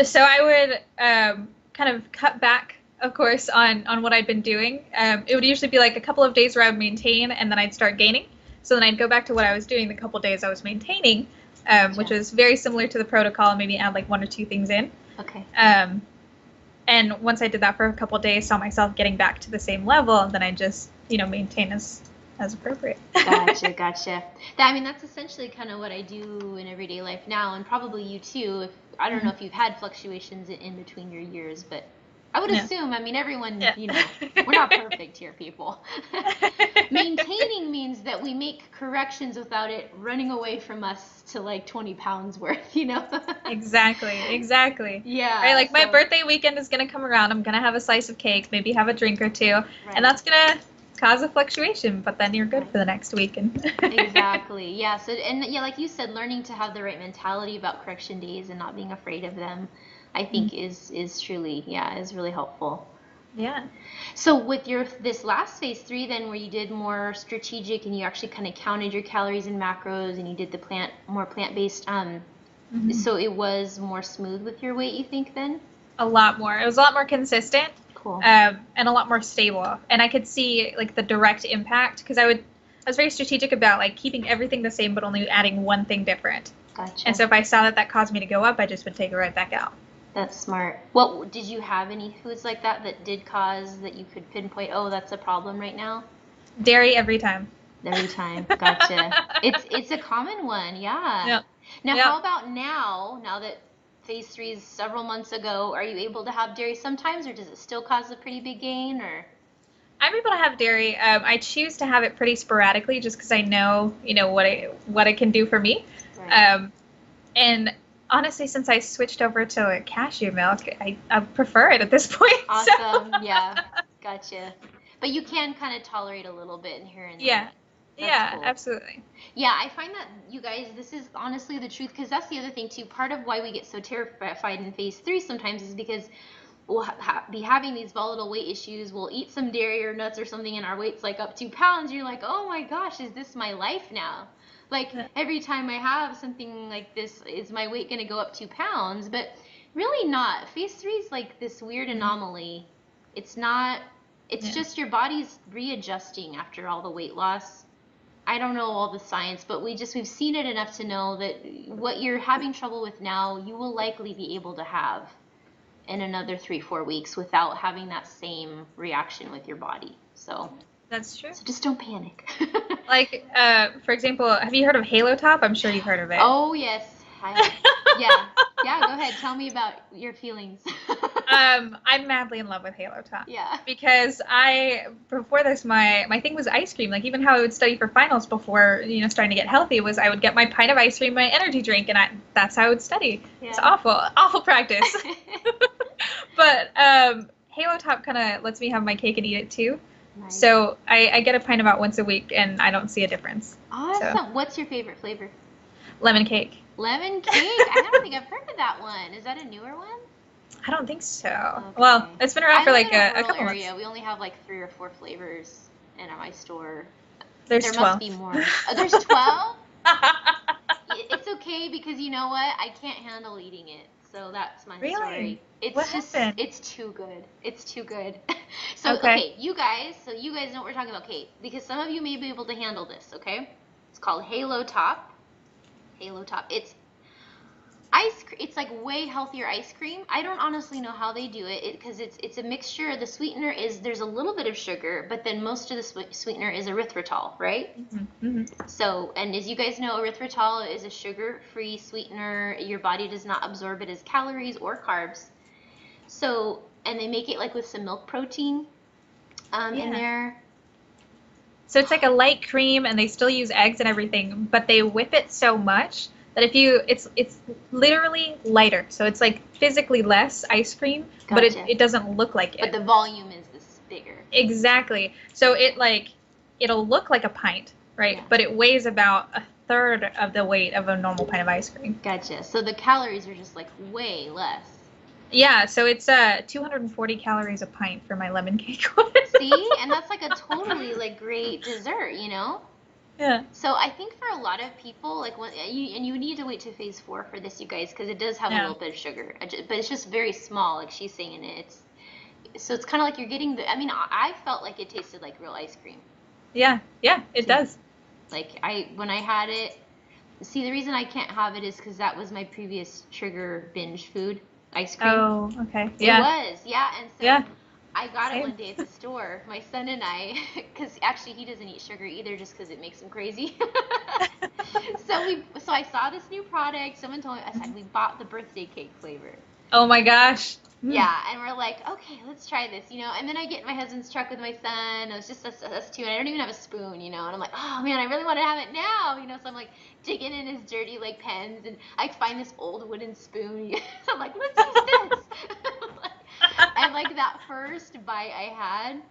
So I would kind of cut back, of course, on what I'd been doing. It would usually be like a couple of days where I would maintain, and then I'd start gaining. So then I'd go back to what I was doing the couple of days I was maintaining, which was very similar to the protocol, maybe add like 1 or 2 things in. Okay. And once I did that for a couple of days, saw myself getting back to the same level, and then I just, maintain as appropriate. Gotcha. That's essentially kind of what I do in everyday life now, and probably you too. I don't know if you've had fluctuations in between your years, but I would assume, everyone, we're not perfect here, people. Maintaining means that we make corrections without it running away from us to like 20 pounds worth, Exactly. Yeah. Right, like my birthday weekend is going to come around. I'm going to have a slice of cake, maybe have a drink or two, and that's going to cause a fluctuation, but then you're good for the next week. Exactly. Yeah. So, like you said, learning to have the right mentality about correction days and not being afraid of them, I think is truly, is really helpful. Yeah. So with this last phase 3 then, where you did more strategic and you actually kind of counted your calories and macros and you did the more plant-based, so it was more smooth with your weight, you think then? A lot more. It was a lot more consistent. Cool. And a lot more stable. And I could see like the direct impact, because I was very strategic about like keeping everything the same but only adding one thing different. Gotcha. And so if I saw that caused me to go up, I just would take it right back out. That's smart. What did you have any foods like that did cause that you could pinpoint, oh, that's a problem right now? Dairy every time. Every time. Gotcha. It's a common one, yeah. Yep. Now how about now that phase 3 is several months ago, are you able to have dairy sometimes, or does it still cause a pretty big gain, or? I'm able to have dairy. I choose to have it pretty sporadically just because I know, what it can do for me. Right. And honestly, since I switched over to cashew milk, I prefer it at this point. Awesome. So. Yeah. Gotcha. But you can kind of tolerate a little bit here and there. Yeah. That's cool. Absolutely. Yeah, I find that, you guys, this is honestly the truth, because that's the other thing too. Part of why we get so terrified in phase 3 sometimes is because we'll be having these volatile weight issues. We'll eat some dairy or nuts or something, and our weight's like up 2 pounds. You're like, oh my gosh, is this my life now? Like every time I have something like this, is my weight going to go up 2 pounds? But really not. Phase 3 is like this weird anomaly. It's not. It's just your body's readjusting after all the weight loss. I don't know all the science, but we've seen it enough to know that what you're having trouble with now, you will likely be able to have in another 3-4 weeks without having that same reaction with your body. So That's true. So just don't panic. Like, for example, have you heard of Halo Top? I'm sure you've heard of it. Oh yes, yeah. Go ahead. Tell me about your feelings. I'm madly in love with Halo Top. Yeah. Because before this, my thing was ice cream. Like, even how I would study for finals before, starting to get healthy was I would get my pint of ice cream, my energy drink, and that's how I would study. Yeah. It's awful practice. But Halo Top kind of lets me have my cake and eat it too. Nice. So I get a pint about once a week, and I don't see a difference. Awesome. So. What's your favorite flavor? Lemon cake. Lemon cake? I don't think I've heard of that one. Is that a newer one? I don't think so. Okay. Well, it's been around for like a couple area. months. We only have like 3 or 4 flavors in my store. There 12. Must be more. Oh, there's 12? It's okay because you know what? I can't handle eating it. So that's my story. What happened? It's too good. It's too good. So okay, you guys know what we're talking about, Kate, because some of you may be able to handle this, okay? It's called Halo Top. Halo Top. It's ice cream. It's like way healthier ice cream. I don't honestly know how they do it because it's a mixture. The sweetener there's a little bit of sugar, but then most of the sweetener is erythritol, right? Mm-hmm. Mm-hmm. So, and as you guys know, erythritol is a sugar-free sweetener. Your body does not absorb it as calories or carbs. So, and they make it like with some milk protein in there. So it's like a light cream, and they still use eggs and everything, but they whip it so much that it's literally lighter. So it's like physically less ice cream, gotcha. But it doesn't look like it. But the volume is this bigger. Exactly. So it'll look like a pint, right? Yeah. But it weighs about a third of the weight of a normal pint of ice cream. Gotcha. So the calories are just like way less. Yeah, so it's 240 calories a pint for my lemon cake. See? And that's like a totally like great dessert, Yeah. So I think for a lot of people, like you need to wait to phase 4 for this, you guys, because it does have a little bit of sugar, but it's just very small, like she's saying it. So it's kind of like you're getting I felt like it tasted like real ice cream. Yeah, it does. Like when I had it, see, the reason I can't have it is because that was my previous trigger binge food, ice cream. Oh, okay. Yeah. It was, yeah, and so. I got it one day at the store, my son and I, because actually he doesn't eat sugar either just because it makes him crazy. So I saw this new product. Someone told me, I said, we bought the birthday cake flavor. Oh my gosh. Yeah, and we're like, okay, let's try this, And then I get in my husband's truck with my son. It was just us two, and I don't even have a spoon, And I'm like, oh man, I really want to have it now, So I'm like digging in his dirty like pens, and I find this old wooden spoon. So I'm like, let's use this. And like that first bite I had,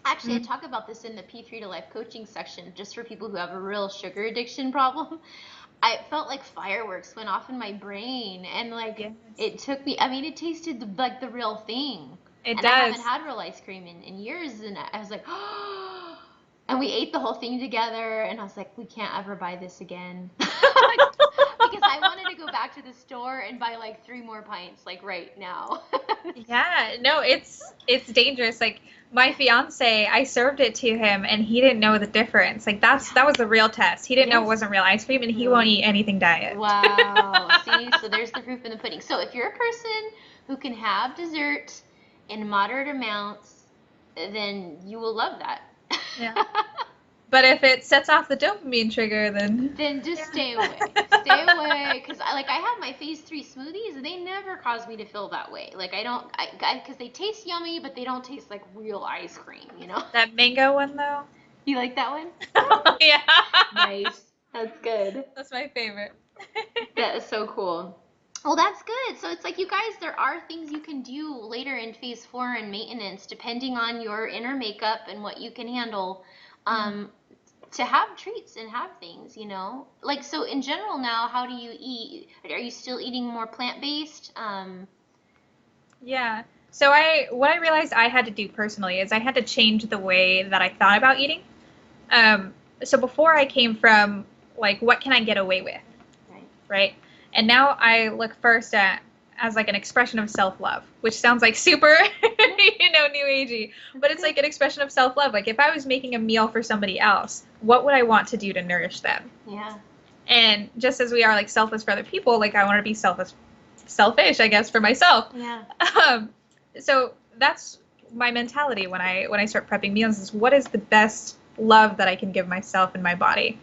actually I talk about this in the P3tolife coaching section just for people who have a real sugar addiction problem. I felt like fireworks went off in my brain, and like it took me, it tasted like the real thing. It does. I haven't had real ice cream in years, and I was like, oh, and we ate the whole thing together, and I was like, we can't ever buy this again. Because I wanted to go back to the store and buy like 3 more pints, like right now. Yeah, no, it's dangerous. Like my fiance, I served it to him, and he didn't know the difference. Like that was the real test. He didn't know it wasn't real ice cream, and he won't eat anything diet. Wow. See, so there's the proof in the pudding. So if you're a person who can have dessert in moderate amounts, then you will love that. Yeah. But if it sets off the dopamine trigger, then just stay away. Stay away, because I have my phase 3 smoothies, and they never cause me to feel that way. Like because they taste yummy, but they don't taste like real ice cream, That mango one though. You like that one? Yeah. Nice. That's good. That's my favorite. That is so cool. Well, that's good. So it's like, you guys, there are things you can do later in phase 4 and maintenance, depending on your inner makeup and what you can handle. To have treats and have things, Like, so in general now, how do you eat? Are you still eating more plant-based? Yeah. So what I realized I had to do personally is I had to change the way that I thought about eating. Um, so before I came from like, what can I get away with, Right. right? And now I look first at as like an expression of self-love, which sounds like super, new agey, but it's like an expression of self-love. Like if I was making a meal for somebody else, what would I want to do to nourish them? Yeah. And just as we are like selfless for other people, like I want to be selfish, I guess, for myself. Yeah. Um, so that's my mentality when I start prepping meals is what is the best love that I can give myself and my body,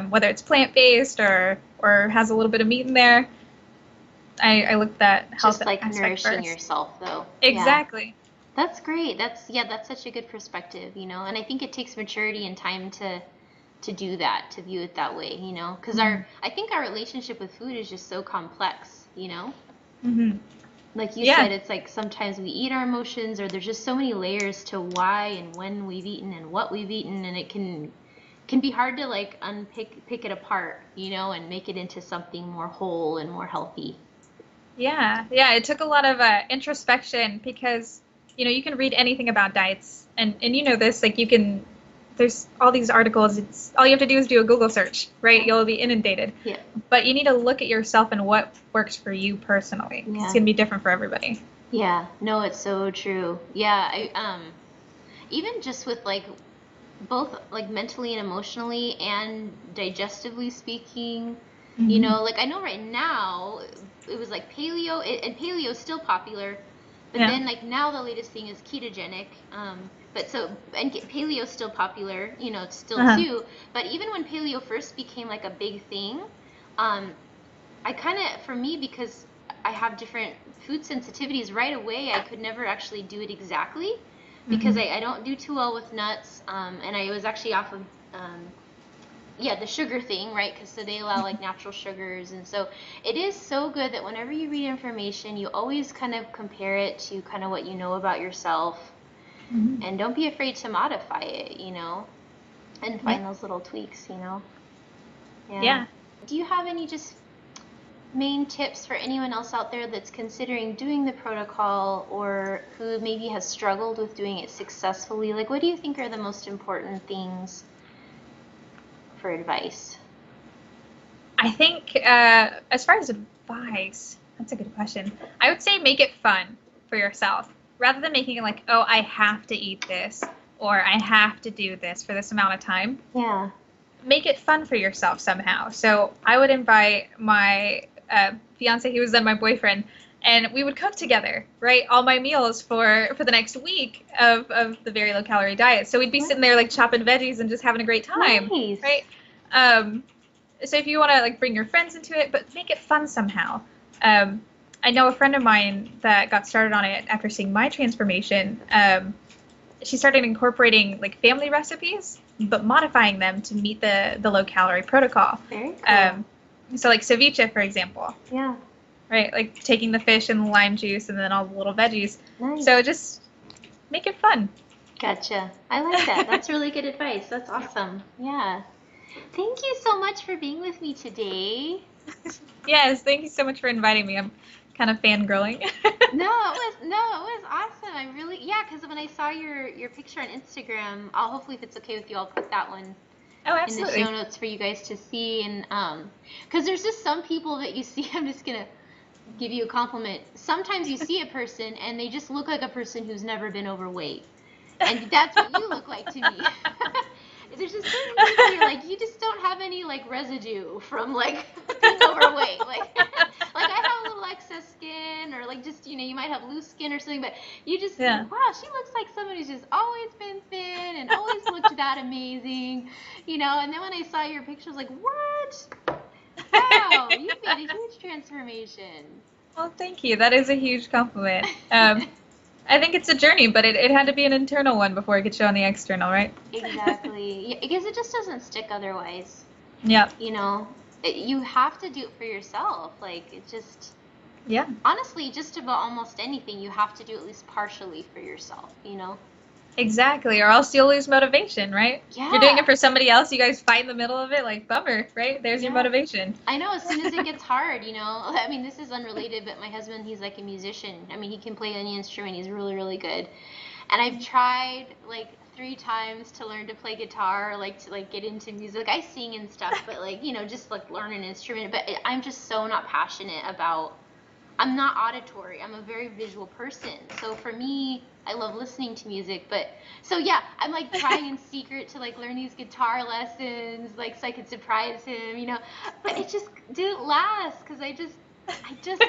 whether it's plant based or has a little bit of meat in there. I look at that health Just like aspect nourishing first. yourself, though. Yeah. Exactly. That's great. That's such a good perspective, and I think it takes maturity and time to do that, to view it that way, because I think our relationship with food is just so complex. Mm-hmm. Like you Yeah. said, it's like sometimes we eat our emotions, or there's just so many layers to why and when we've eaten and what we've eaten, and it can be hard to like pick it apart, and make it into something more whole and more healthy. Yeah, yeah, it took a lot of introspection because you can read anything about diets and this like there's all these articles. It's all you have to do is do a Google search, right? Yeah. You'll be inundated. Yeah. But you need to look at yourself and what works for you personally. 'Cause Yeah. it's gonna be different for everybody. Yeah. No, it's so true. Yeah. Even just with like both like mentally and emotionally and digestively speaking, Mm-hmm. like I know right now it was like paleo, and paleo is still popular, but Yeah. then like now the latest thing is ketogenic. But so and paleo is still popular, it's still Uh-huh. too. But even when paleo first became like a big thing, um, I kind of, for me, because I have different food sensitivities right away, I could never actually do it exactly because Mm-hmm. I don't do too well with nuts. And I was actually off of, yeah, the sugar thing, right? Because so they allow like natural sugars. And so it is so good that whenever you read information, you always kind of compare it to kind of what you know about yourself. Mm-hmm. And don't be afraid to modify it, and Yeah. find those little tweaks. Yeah. Yeah. Do you have any just main tips for anyone else out there that's considering doing the protocol or who maybe has struggled with doing it successfully? Like, what do you think are the most important things for advice? I think as far as advice, that's a good question. I would say make it fun for yourself rather than making it like, oh, I have to eat this or I have to do this for this amount of time. Yeah. Make it fun for yourself somehow. So I would invite my fiance, he was then my boyfriend, and we would cook together, right? All my meals for the next week of the very low calorie diet. So we'd be sitting there like chopping veggies and just having a great time, Nice. right? Um, so if you want to like bring your friends into it, but make it fun somehow. Um, I know a friend of mine that got started on it after seeing my transformation. She started incorporating like family recipes, but modifying them to meet the low calorie protocol. Very cool. So like ceviche, for example, Yeah. right? Like taking the fish and the lime juice and then all the little veggies. Nice. So just make it fun. Gotcha. I like that. That's really good advice. That's awesome. Yeah. Thank you so much for being with me today. Yes, thank you so much for inviting me. I'm kind of fangirling. No, it was awesome. I really, yeah, because when I saw your picture on Instagram, I'll hopefully, if it's okay with you, I'll put that one Oh, in the absolutely. show notes for you guys to see. And because there's just some people that you see, I'm just gonna give you a compliment. Sometimes you see a person and they just look like a person who's never been overweight, and that's what you look like to me. There's just certain people you're like, you just don't have any like residue from like being overweight. Like I have a little excess skin, or like just you might have loose skin or something, but you just Yeah. wow, she looks like someone who's just always been thin and always looked that amazing. And then when I saw your picture, I was like, what? Wow, you've made a huge transformation. Well, thank you. That is a huge compliment. I think it's a journey, but it had to be an internal one before it could show on the external, right? Exactly. Yeah, because it just doesn't stick otherwise. Yeah. You have to do it for yourself. Like, it just, Yeah. honestly, just about almost anything, you have to do at least partially for yourself. Exactly, or else you'll lose motivation, right? You're doing it Yeah. for somebody else, you guys fight in the middle of it, like bummer, right? There's your Yeah. motivation. I know as soon as it gets hard, I mean, this is unrelated, but my husband, he's like a musician. I mean, he can play any instrument. He's really, really good. And I've tried like 3 times to learn to play guitar, like to like get into music. I sing and stuff, but like, just like learn an instrument. But I'm just so not passionate about I'm not auditory. I'm a very visual person. So for me, I love listening to music, but so yeah, I'm like trying in secret to like learn these guitar lessons, like so I could surprise him. But it just didn't last because I just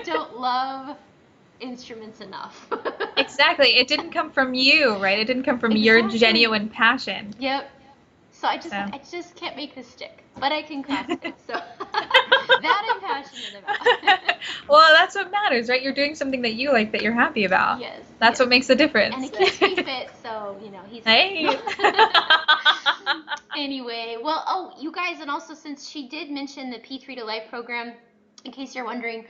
don't love instruments enough. Exactly. It didn't come from you, right? It didn't come from your Exactly. genuine passion. Yep. So I just So, I just can't make this stick, but I can craft it. So that I'm passionate about. well, that's what matters, right? You're doing something that you like, that you're happy about. Yes, That's yes. what makes the And difference. it keeps me fit, so he's Hey. fine. Anyway, well, oh, you guys, and also since she did mention the P3tolife program, in case you're wondering,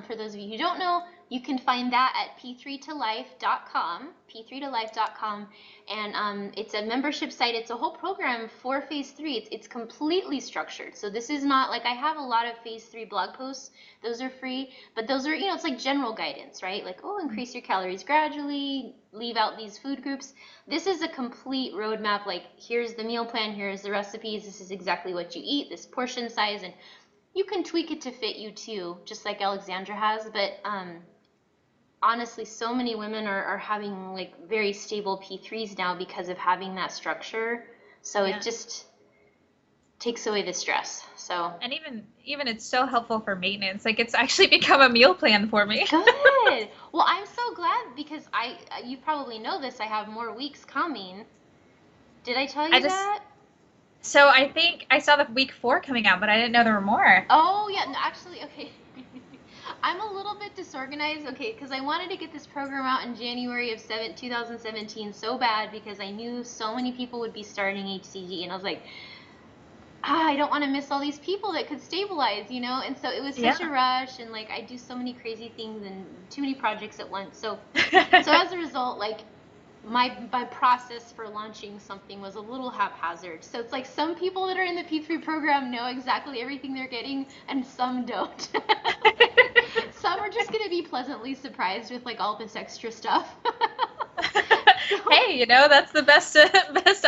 for those of you who don't know, you can find that at p3tolife.com, p3tolife.com, and it's a membership site. It's a whole program for Phase 3. It's completely structured. So this is not like I have a lot of Phase 3 blog posts. Those are free, but those are, it's like general guidance, right? Like, oh, increase your calories gradually, leave out these food groups. This is a complete roadmap. Like, here's the meal plan, here's the recipes, this is exactly what you eat, this portion size, and you can tweak it to fit you too, just like Alexandra has. But honestly, so many women are having like very stable P3s now because of having that structure. So it Yeah. just takes away the stress. So And even it's so helpful for maintenance. Like it's actually become a meal plan for me. good. Well, I'm so glad because you probably know this. I have more weeks coming. Did I tell I you just that? so I think I saw the week 4 coming out, but I didn't know there were more. Oh, yeah, no, actually, okay. I'm a little bit disorganized, okay, because I wanted to get this program out in January of 2017 so bad because I knew so many people would be starting hCG, and I was like, I don't want to miss all these people that could stabilize. And so it was such a Yeah. rush, and like I do so many crazy things and too many projects at once. So as a result, like my process for launching something was a little haphazard. So it's like some people that are in the P3 program know exactly everything they're getting, and some don't. Some are just gonna be pleasantly surprised with like all this extra stuff. So Hey, that's the best option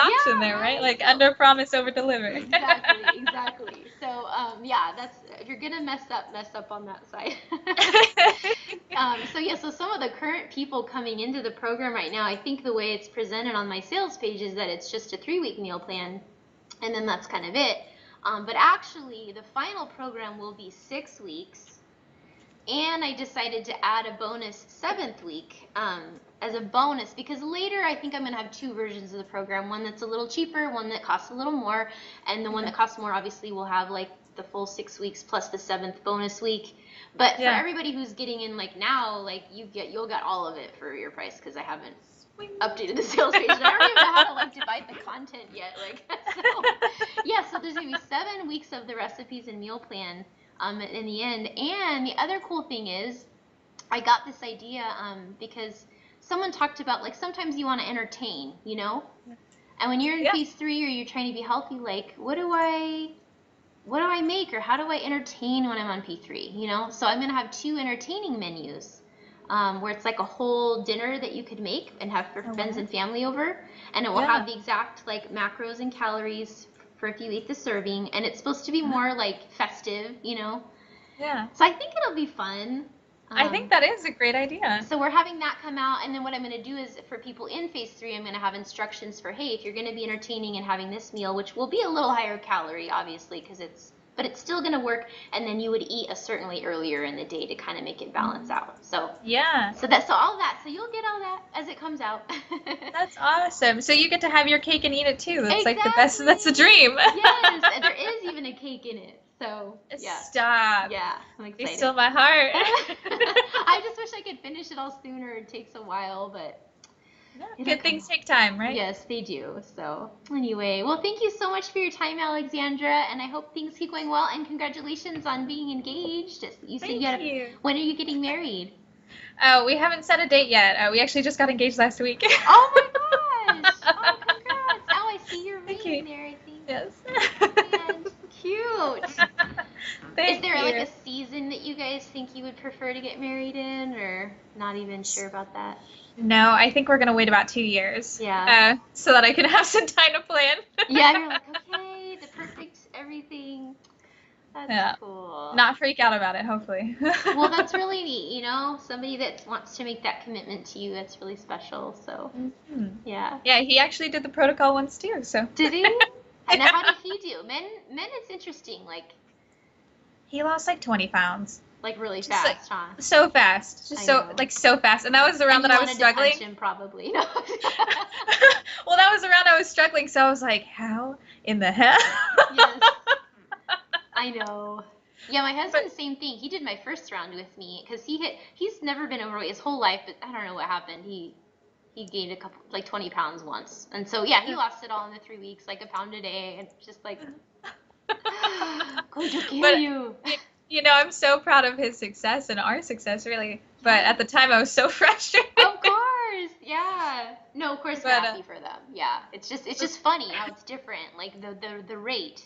yeah, there, right? right. Like So under promise, over deliver. exactly. So yeah, that's if you're gonna mess up on that side. So yeah, so some of the current people coming into the program right now, I think the way it's presented on my sales page is that it's just a 3-week meal plan, and then that's kind of it. But actually, the final program will be 6 weeks, and I decided to add a bonus 7th week as a bonus because later I think I'm going to have 2 versions of the program, one that's a little cheaper, one that costs a little more, and the one that costs more obviously will have like the full 6 weeks plus the 7th bonus week. But for Yeah. everybody who's getting in like now, like you'll get all of it for your price because I haven't updated the sales page. And I don't even know how to like divide the content yet. Like so, yeah. So there's gonna be 7 weeks of the recipes and meal plan in the end. And the other cool thing is, I got this idea because someone talked about like sometimes you want to entertain. And when you're in Yeah. Phase 3 or you're trying to be healthy, like what do I make or how do I entertain when I'm on P3? So I'm going to have 2 entertaining menus where it's like a whole dinner that you could make and have for Oh, friends wow. and family over. And it will Yeah. have the exact like macros and calories for if you eat the serving. And it's supposed to be more like festive. Yeah. So I think it'll be fun. I think that is a great idea. So we're having that come out, and then what I'm going to do is for people in Phase 3, I'm going to have instructions for, hey, if you're going to be entertaining and having this meal, which will be a little higher calorie, obviously, but it's still going to work, and then you would eat a certain way earlier in the day to kind of make it balance out. So Yeah. all that. So you'll get all that as it comes out. That's awesome. So you get to have your cake and eat it too. That's like the best. Exactly. That's the dream. Yes, and there is even a cake in it. So yeah. Stop. Yeah, I'm You excited. stole my heart. I just wish I could finish it all sooner. It takes a while, but Good things take time, right? yes, they do. So anyway, well, thank you so much for your time, Alexandra, and I hope things keep going well. And congratulations on being engaged. You said Thank you. When are you getting married? We haven't set a date yet. We actually just got engaged last week. Oh my gosh! you. in there, I think. Yes. Man, cute. Is Thank there like you. a season that you guys think you would prefer to get married in, or not even sure about that? No, I think we're gonna wait about 2 years, Yeah. so that I can have some time to plan. Yeah, you're like, okay, the perfect everything. That's Yeah, cool. not freak out about it, hopefully. Well, that's really neat, somebody that wants to make that commitment to you, that's really special. So, Mhm. yeah. Yeah, he actually did the protocol once too, so. Did he? And now how Yeah. did he do? Men, it's interesting, He lost like 20 pounds. like really Just like fast, huh? so fast. Just I so know. like so fast. And that was around And that you I was wanted to punch struggling. him, probably. Well, that was around I was struggling, so I was like, how in the hell? Yes, I know. Yeah, my husband, But the same thing. He did my first round with me because he's never been overweight his whole life, but I don't know what happened. He gained a couple, like 20 pounds once. And so, yeah, he lost it all in the 3 weeks, like a pound a day. And just like, going to kill but you. I'm so proud of his success and our success, really. But Yeah. at the time, I was so frustrated. Of course. Yeah. No, of course we're But happy for them. Yeah. It's just funny how it's different, like the rate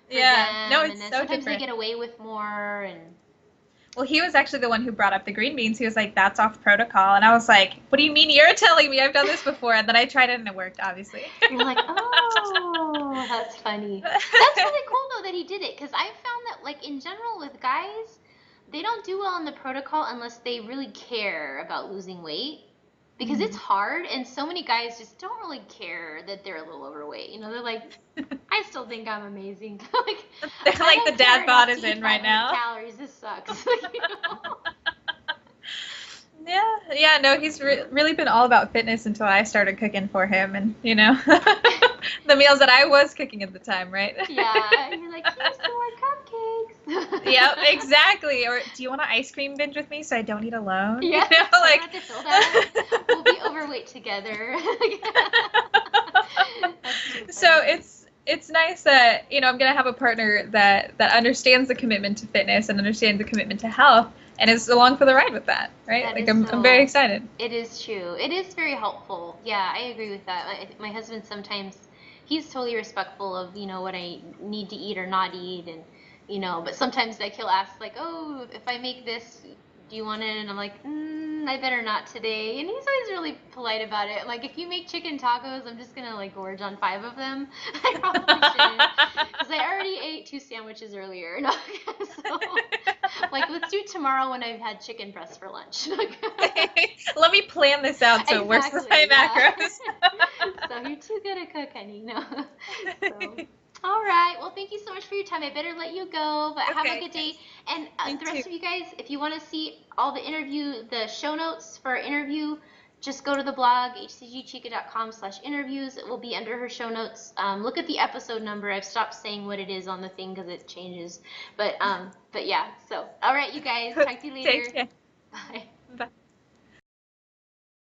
for yeah, no, them, and it's then so sometimes they different. get away with more, and Well, he was actually the one who brought up the green beans. He was like, "That's off protocol," and I was like, "What do you mean? You're telling me I've done this before?" And then I tried it and it worked, obviously. you're like, oh, that's funny. That's really cool though that he did it, because I found that like in general with guys, they don't do well in the protocol unless they really care about losing weight. Because it's Mhm. hard, and so many guys just don't really care that they're a little overweight. They're like, I still think I'm amazing. Like, They're I like the don't care dad bod enough to is eat in right 500 now. calories. This sucks. Yeah, yeah, no, he's really been all about fitness until I started cooking for him, and the meals that I was cooking at the time, right? Yeah, you're like, here's some more cupcakes. Yep, exactly. Or do you want an ice cream binge with me so I don't eat alone? Yes, so I don't Like. have to feel bad. We'll be overweight together. That's too So funny. it's nice that I'm gonna have a partner that understands the commitment to fitness and understands the commitment to health and is along for the ride with that, right? That Like is I'm very so. excited. It is true. It is very helpful. Yeah, I agree with that. My husband sometimes he's totally respectful of what I need to eat or not eat, and but sometimes like he'll ask like, oh, if I make this, do you want it? And I'm like, I better not today. And he's always really polite about it. Like if you make chicken tacos, I'm just gonna like gorge on 5 of them. I probably shouldn't because I already ate 2 sandwiches earlier. No, so like let's do it tomorrow when I've had chicken breast for lunch. Let me plan this out so it works with my Exactly, yeah. macros. So you're too good to cook, honey. No. So, all right. Well, thank you so much for your time. I better let you go, but have a Okay, good day. thanks. And You the too. rest of you guys, if you want to see all the show notes for our interview, just go to the blog, hcgchica.com/interviews. It will be under her show notes. Look at the episode number. I've stopped saying what it is on the thing because it changes. But yeah. So, all right, you guys. Talk to you later. Take care. Bye.